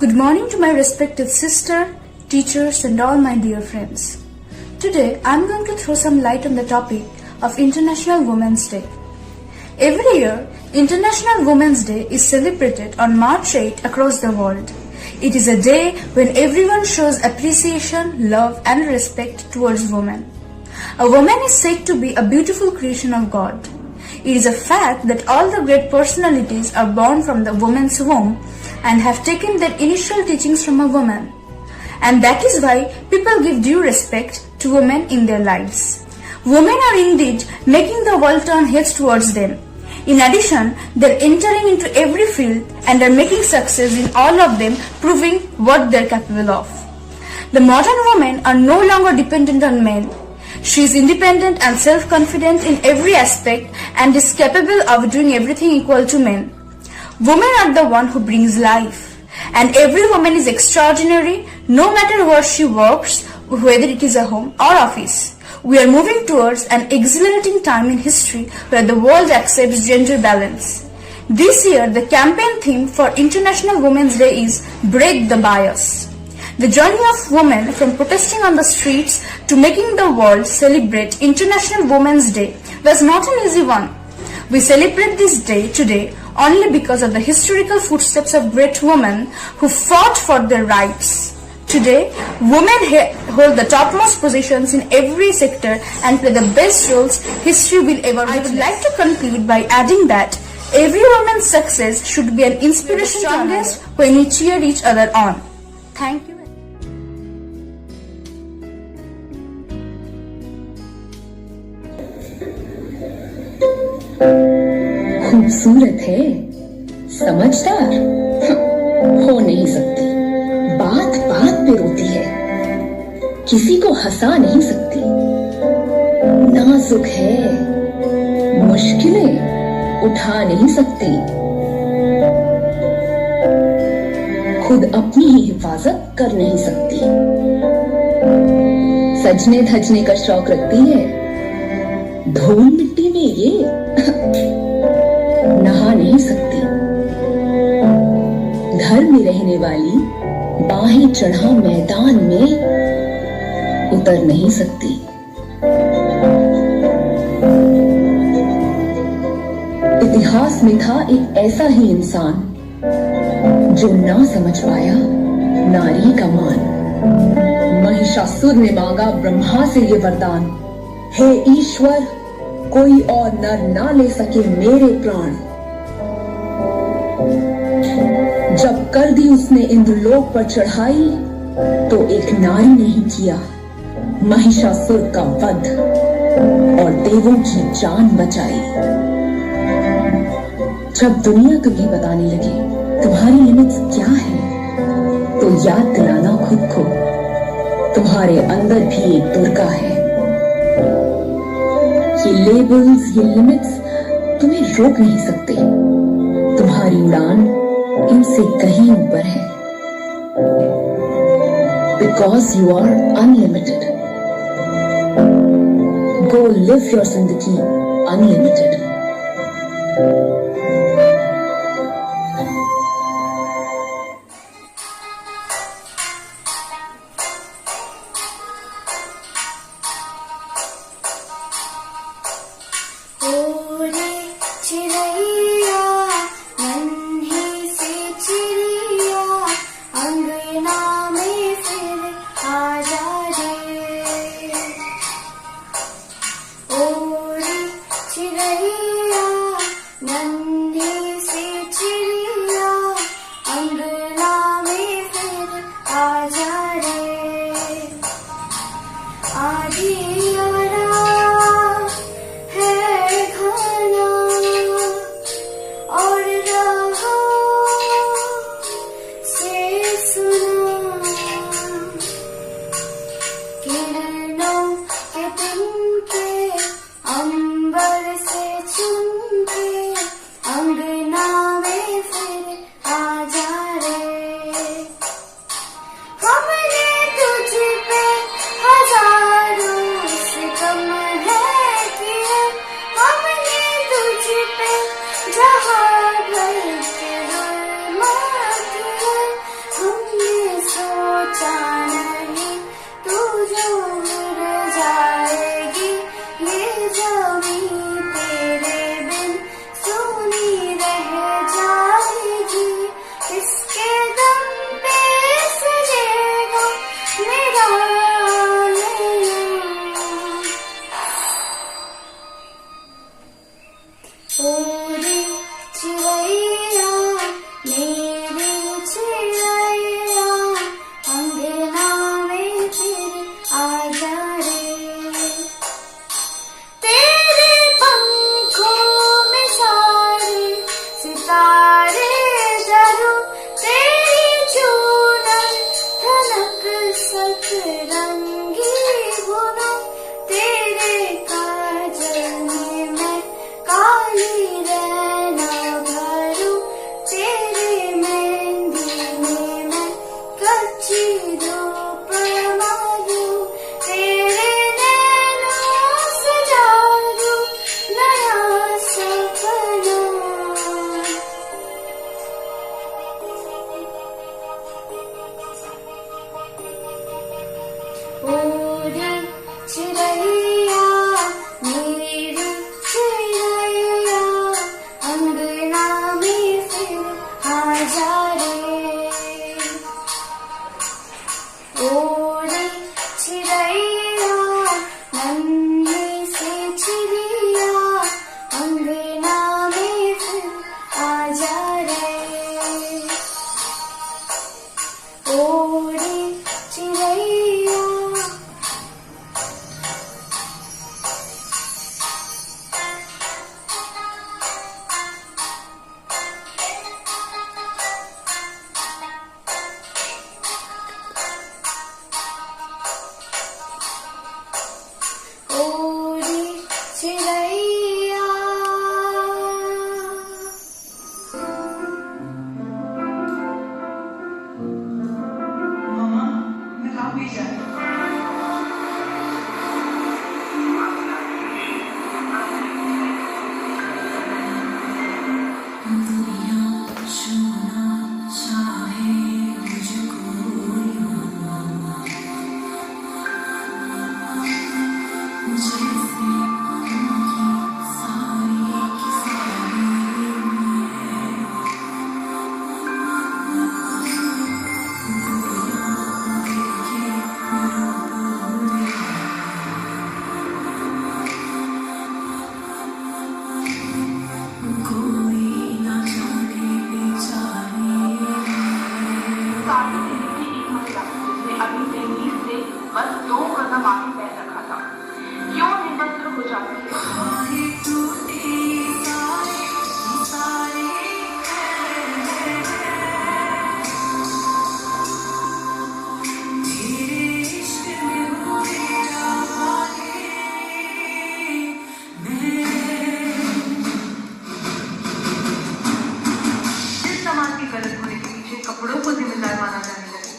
Good morning to my respected sister, teachers and all my dear friends. Today I am going to throw some light on the topic of International Women's Day. Every year, International Women's Day is celebrated on March 8 across the world. It is a day when everyone shows appreciation, love and respect towards women. A woman is said to be a beautiful creation of God. It is a fact that all the great personalities are born from the woman's womb and have taken their initial teachings from a woman. And that is why people give due respect to women in their lives. Women are indeed making the world turn heads towards them. In addition, they are entering into every field and are making success in all of them, proving what they are capable of. The modern women are no longer dependent on men. She is independent and self-confident in every aspect and is capable of doing everything equal to men. Women are the one who brings life, and every woman is extraordinary no matter where she works, whether it is a home or office. We are moving towards an exhilarating time in history where the world accepts gender balance. This year, the campaign theme for International Women's Day is Break the Bias. The journey of women from protesting on the streets to making the world celebrate International Women's Day was not an easy one. We celebrate this day today only because of the historical footsteps of great women who fought for their rights. Today, women hold the topmost positions in every sector and play the best roles history will ever witness. I would like to conclude by adding that every woman's success should be an inspiration to others when we cheer each other on. Thank you. खूबसूरत है, समझदार हो नहीं सकती, बात बात पे रोती है, किसी को हंसा नहीं सकती, नाजुक है, मुश्किलें उठा नहीं सकती, खुद अपनी ही हिफाजत कर नहीं सकती, सजने धजने का शौक रखती है, धूल मिट्टी में ये नहा नहीं सकती, घर में रहने वाली बाहें चढ़ा मैदान में उतर नहीं सकती। इतिहास में था एक ऐसा ही इंसान जो ना समझ पाया नारी का मान। महिषासुर ने मांगा ब्रह्मा से ये वरदान, हे ईश्वर, कोई और नर ना ले सके मेरे प्राण। जब कर दी उसने इंद्रलोक पर चढ़ाई तो एक नारी ने ही किया महिषासुर का वध और देवों की जान बचाई। जब दुनिया तुम्हें बताने लगे तुम्हारी लिमिट्स क्या है, तो याद दिलाना खुद को तुम्हारे अंदर भी एक दुर्गा है। ये लेबल्स, ये लिमिट्स तुम्हें रोक नहीं सकते, तुम्हारी उड़ान इनसे कहीं ऊपर है। Because you are unlimited. Go live your zindagi unlimited. चिड़ैया माना जाने लगे।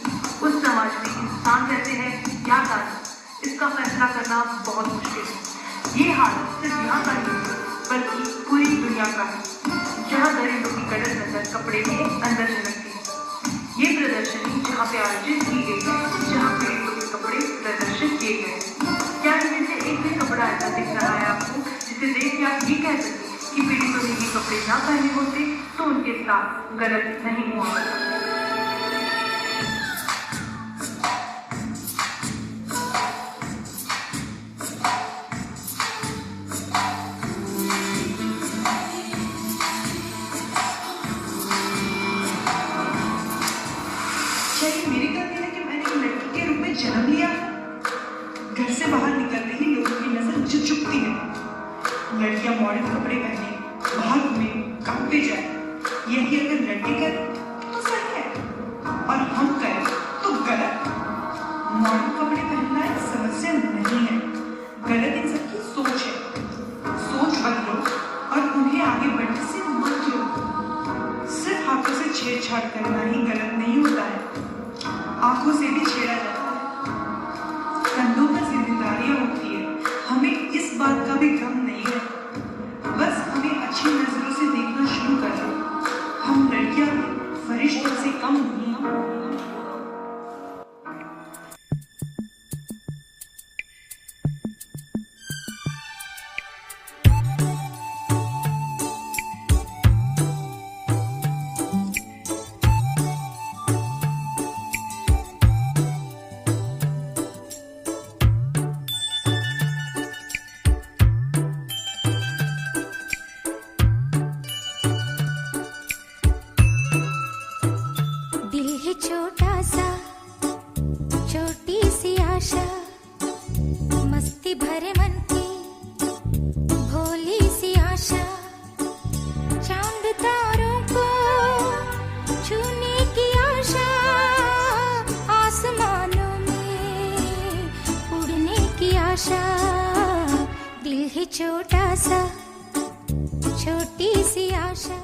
उस समाज में इंसान कैसे है या कानून, इसका फैसला करना बहुत मुश्किल है। ये हाल सिर्फ यहाँ का नहीं बल्कि पूरी दुनिया का है, जहाँ दरिंदों की कड़क नजर कपड़े के अंदर झलकती है। ये प्रदर्शनी जहाँ पे आयोजित की गई है, जहाँ पीड़ितों के कपड़े प्रदर्शित किए गए हैं। क्या इनमें से एक भी कपड़ा ऐसा दिख रहा है आपको जिसे देख के आप ये कह सकें कि पीड़ितों ने ये कपड़े ना पहने होते तो उनके साथ गलत नहीं हुआ होता? क्या ये मेरी गलती है कि मैंने एक लड़की के रूप में जन्म लिया? घर से बाहर निकलते ही लोगों की नजर झुकती है। लड़कियां मॉडर्न कपड़े पहने बाहर घूमे, काम पे जाए, यही अगर लड़के करें तो सही है और हम करें तो गलत। मॉडर्न कपड़े पहनना एक समस्या नहीं है, गलत इन सबकी सोच है। सोच बदलो और उन्हें आगे बढ़ने से मत रोको। सिर्फ हाथों से छेड़छाड़ करना ही गलत नहीं होता है, आंखों से भी छेड़ा जाता है। कंधों पर जिम्मेदारियां होती है, हमें इस बात का भी गम नहीं है। बस हमें अच्छी नजरों से देखना शुरू कर दो। हम लड़कियां फरिश्तों से कम नहीं हैं। दिल है छोटा सा, छोटी सी आशा, मस्ती भरे मन की भोली सी आशा, चांद तारों को छूने की आशा, आसमानों में उड़ने की आशा। दिल है छोटा सा, छोटी सी आशा।